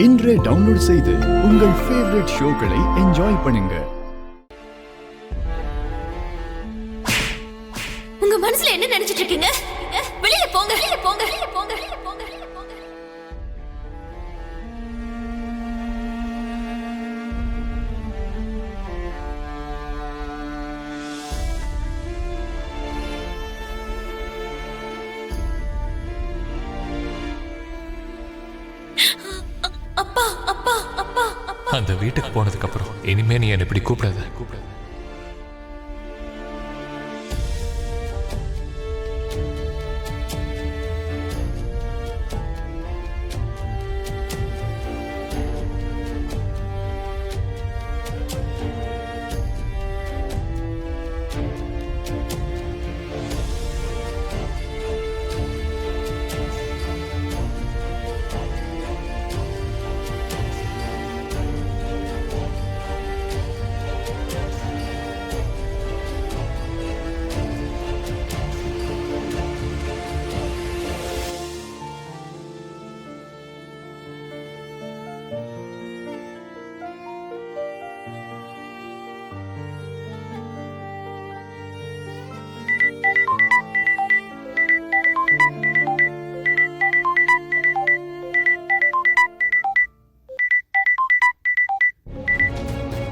இன்றே டவுன்லோட் செய்து உங்கள் ஃபேவரட் ஷோக்களை என்ஜாய் பண்ணுங்க. உங்க மனசுல என்ன நினைச்சிட்டு இருக்கீங்க? வெளியில போங்க, வெளியில போங்க, வெளியில போங்க, வெளியில போங்க. அப்பா அப்பா அப்பா அந்த வீட்டுக்கு போனதுக்கு அப்புறம் இனிமே நீ என்ன இப்படி கூப்பிடாத.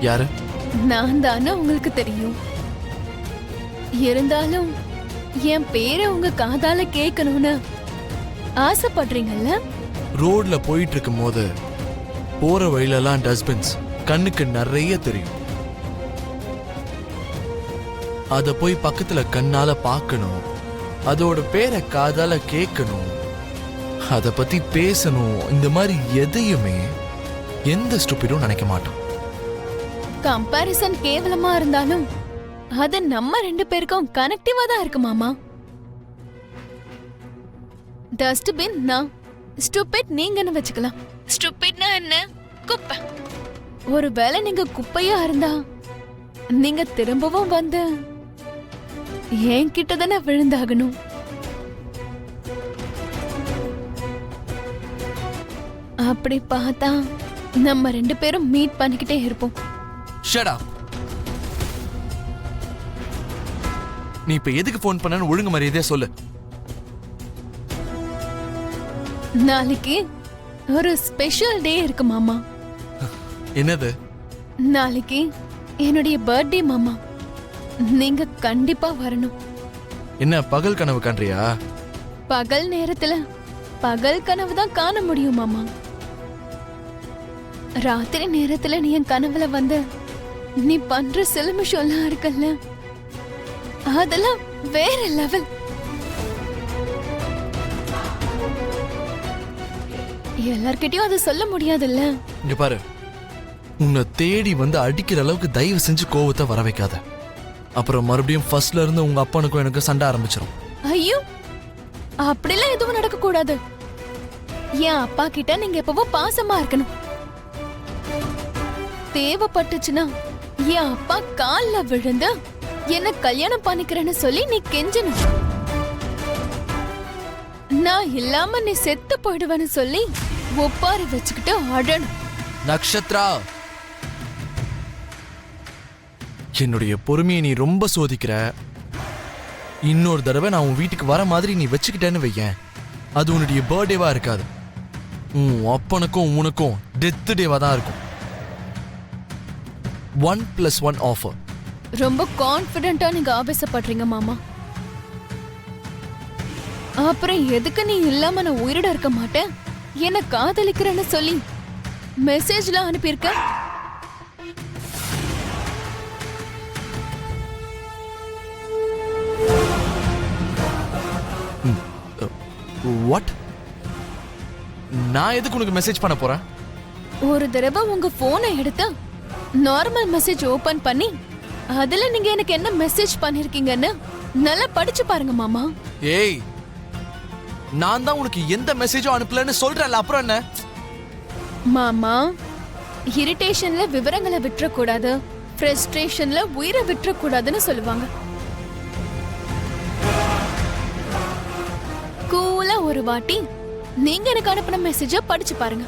யாரு? நான் தானே உங்களுக்கு தெரியும். இருந்தாலும் என் பேரை உங்க காதால கேட்கணும்னு ஆசைப்படுறீங்கல்ல? ரோட்ல போயிட்டு இருக்கும் போது போற வழியிலலாம் டஸ்ட்பின்ஸ் கண்ணுக்கு நிறைய தெரியும். அத போய் பக்கத்துல கண்ணால பார்க்கணும், அதோட பேரை காதால கேட்கணும், அத பத்தி பேசணும். இந்த மாதிரி எதையுமே எந்த ஸ்டூபிடும் நினைக்க மாட்டோம். கம்பாரிசன் கேவலமா இருந்தாலும் அது நம்ம ரெண்டு பேருக்கும் கனெக்டிவா தான் இருக்கு மாமா. டஸ்ட்பின் நான், ஸ்டூபிட் நீங்கன்னு வச்சுக்கலாம். ஸ்டூபிட்னா என்ன? குப்பை. ஒருவேளை நீங்க குப்பையா இருந்தா நீங்க திரும்பவும் வந்து என்கிட்ட தானே விழுந்தாகணும். அப்படி பார்த்தா நம்ம ரெண்டு பேரும் மீட் பண்ணிக்கிட்டே இருப்போம். Shut up. நீ இப்ப எதுக்கு போன் பண்ணனு ஒழுங்கு மரியாதையா சொல்லு. நாளைக்கு ஒரு ஸ்பெஷல் டே இருக்கு மாமா. என்னது? நாளைக்கு என்னுடைய பர்த்டே மாமா. நீங்க கண்டிப்பா வரணும். என்ன பகல் கனவு காண்றியா? பகல் நேரத்துல பகல் கனவு தான் காண முடியும் மாமா. ராத்திரி நேரத்துல நீ என் கனவுல வந்து நீ பண்ற சிலுமிஷம்லாம் இருக்குல்ல, அதெல்லாம் வேற லெவல். எல்லார்கிட்டயும் அதை சொல்ல முடியாதுல்ல. இங்க பாரு, உன்னை தேடி வந்து அடிக்கிற அளவுக்கு தயவு செஞ்சு கோவத்தை வர வைக்காத. அப்புறம் மறுபடியும் ஃபர்ஸ்ட்ல இருந்து உங்க அப்பனுக்கும் எனக்கு சண்டை ஆரம்பிச்சிடும். ஐயோ, அப்படிலாம் எதுவும் நடக்க கூடாது. என் அப்பா கிட்ட நீங்க எப்பவும் பாசமா இருக்கணும். தேவைப்பட்டுச்சுன்னா என் அப்பா கால்ல விழுந்து என்ன கல்யாணம் பண்ணிக்கிறேன்னு சொல்லி நீ கெஞ்சணும். நான் இல்லாம நீ செத்து போயிடுவேன்னு சொல்லி ஒப்பாரி வச்சுக்கிட்டு அழணும். நக்ஷத்ரா, என்னுடைய பொறுமையை நீ ரொம்ப சோதிக்கிற. இன்னொரு தடவை நான் உன் வீட்டுக்கு வர மாதிரி நீ வச்சுக்கிட்டேன்னு வையேன், அது உன்னுடைய பர்த்டேவா இருக்காது, உன் அப்பனுக்கும் உனக்கும் டெத் டேவா தான் இருக்கும். 1+1 ஆஃபர். ரொம்ப கான்ஃபிடென்ட்டா நீங்க ஆவேசப்படுறீங்க மாமா. அப்புறம் எதுக்கு நீ இல்லாம நான் உயிரோட இருக்க மாட்டேன், என்ன காதலிக்கிறேன்னு சொல்லி மெசேஜ்ல அனுப்பியிருக்க? வாட்? நான் எதுக்கு உனக்கு மெசேஜ் பண்ண போறேன்? ஒரு தடவை உங்க போனை எடுத்து நார்மல் மெசேஜ் ஓபன் பண்ணி அதுல நீங்க எனக்கு என்ன மெசேஜ் பண்ணிருக்கீங்கன்னு நல்லா படிச்சு பாருங்க மாமா. ஏய், நான் தான் உனக்கு எந்த மெசேஜும் அனுப்பலன்னு சொல்றேன்ல, அப்புறம் என்ன? மாமா, இரிட்டேஷன்ல விவரங்களை விட்டுற கூடாது, ஃப்ரஸ்ட்ரேஷன்ல உயிரை விட்டுற கூடாதுன்னு சொல்லுவாங்க. கூலா ஒரு வாட்டி நீங்க எனக்கு அனுப்பின மெசேஜ படிச்சு பாருங்க.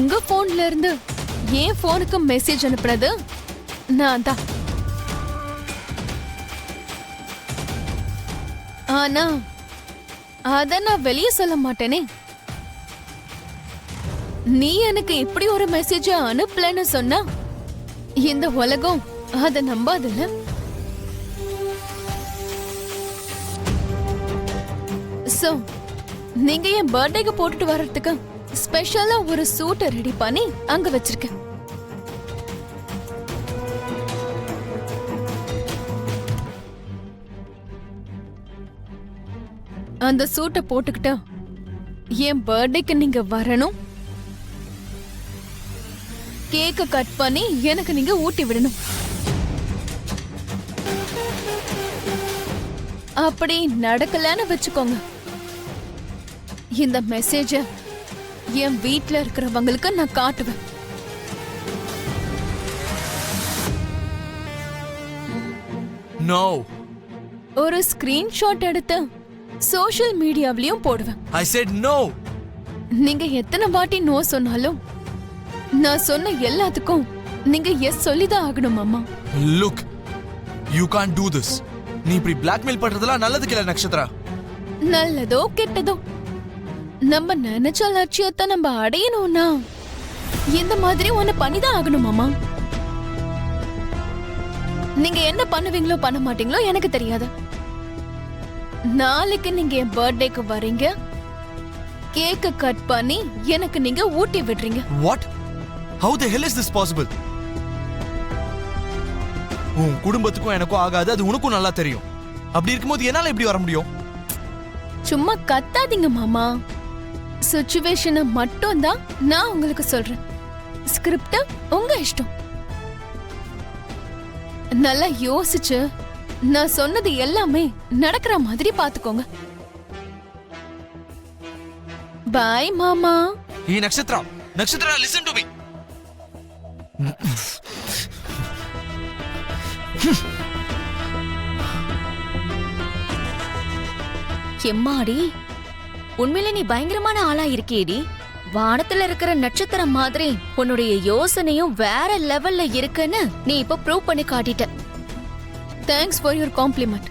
உங்க போன்ல இருந்து என் போனுக்கு மெசேஜ் அனுப்புறது நான் தான். ஆனா அத நான் வெளியே சொல்ல மாட்டேனே. நீ எனக்கு இப்படி ஒரு மெசேஜ அனுப்பலன்னு சொன்னா இந்த உலகம் அத நம்பாதுல்ல. சோ நீங்க என் பர்த்டேக்கு போட்டுட்டு வர்றதுக்கு ஸ்பெஷலா ஒரு சூட்டை ரெடி பண்ணி அங்க வச்சிருக்கேன். அந்த சூட்டை போட்டுக்கிட்டா என் பர்த்டேக்கு நீங்க வரணும். கேக்க கட் பண்ணி எனக்கு நீங்க ஊட்டி விடணும். அப்படி நடக்கலன்னு வச்சுக்கோங்க, இந்த மெசேஜ என் வீட்ல இருக்கிறவங்களுக்கு நான் காட்டுவேன். நோ. ஒரு ஸ்கிரீன்ஷாட் எடுத்து சோஷியல் மீடியாவிலயும் போடுவேன். I said no. நீங்க எத்தனை வாட்டி நோ சொன்னாலும் நான் சொன்ன எல்லாத்துக்கும் நீங்க எஸ் சொல்லிதான் ஆகணும் அம்மா. Look, you can't do this. நீ இப்படி பிளாக்மெயில் பண்றதெல்லாம் நல்லதுக்கு இல்ல நக்ஷத்ரா. நல்லதோ கெட்டதோ நம்ம நினைச்ச லட்சியத்தை நம்ம அடையணும்னா இந்த மாதிரி ஒண்ணு பண்ணிதான் ஆகணும் அம்மா. நீங்க என்ன பண்ணுவீங்களோ பண்ண மாட்டீங்களோ எனக்கு தெரியாது. நாளைக்கு நீங்க என் பர்த்டேக்கு வரீங்க, கேக்க கட் பண்ணி எனக்கு நீங்க ஊட்டி விடுறீங்க. What? How the hell is this possible? உன் குடும்பத்துக்கும் எனக்கும் ஆகாது, அது உனக்கும் நல்லா தெரியும். அப்படி இருக்கும்போது என்னால எப்படி வர முடியும்? சும்மா கத்தாதீங்க மாமா. சிச்சுவேஷனை மட்டும் தான் நான் உங்களுக்கு சொல்றேன். ஸ்கிரிப்ட் உங்க இஷ்டம். நல்லா யோசிச்சு நான் சொன்னது எல்லாமே நடக்கிற மாதிரி பாத்துக்கோங்க. பாய் மாமா. ஏ Nakshatra, Nakshatra listen to me. எம்மாடி, உண்மையில நீ பயங்கரமான ஆளா இருக்கேடி. வானத்துல இருக்கிற நட்சத்திரம் மாதிரி உன்னுடைய யோசனையும் வேற லெவல்ல இருக்குன்னு நீ இப்ப ப்ரூவ் பண்ணி காட்டிட்ட. Thanks for your complement.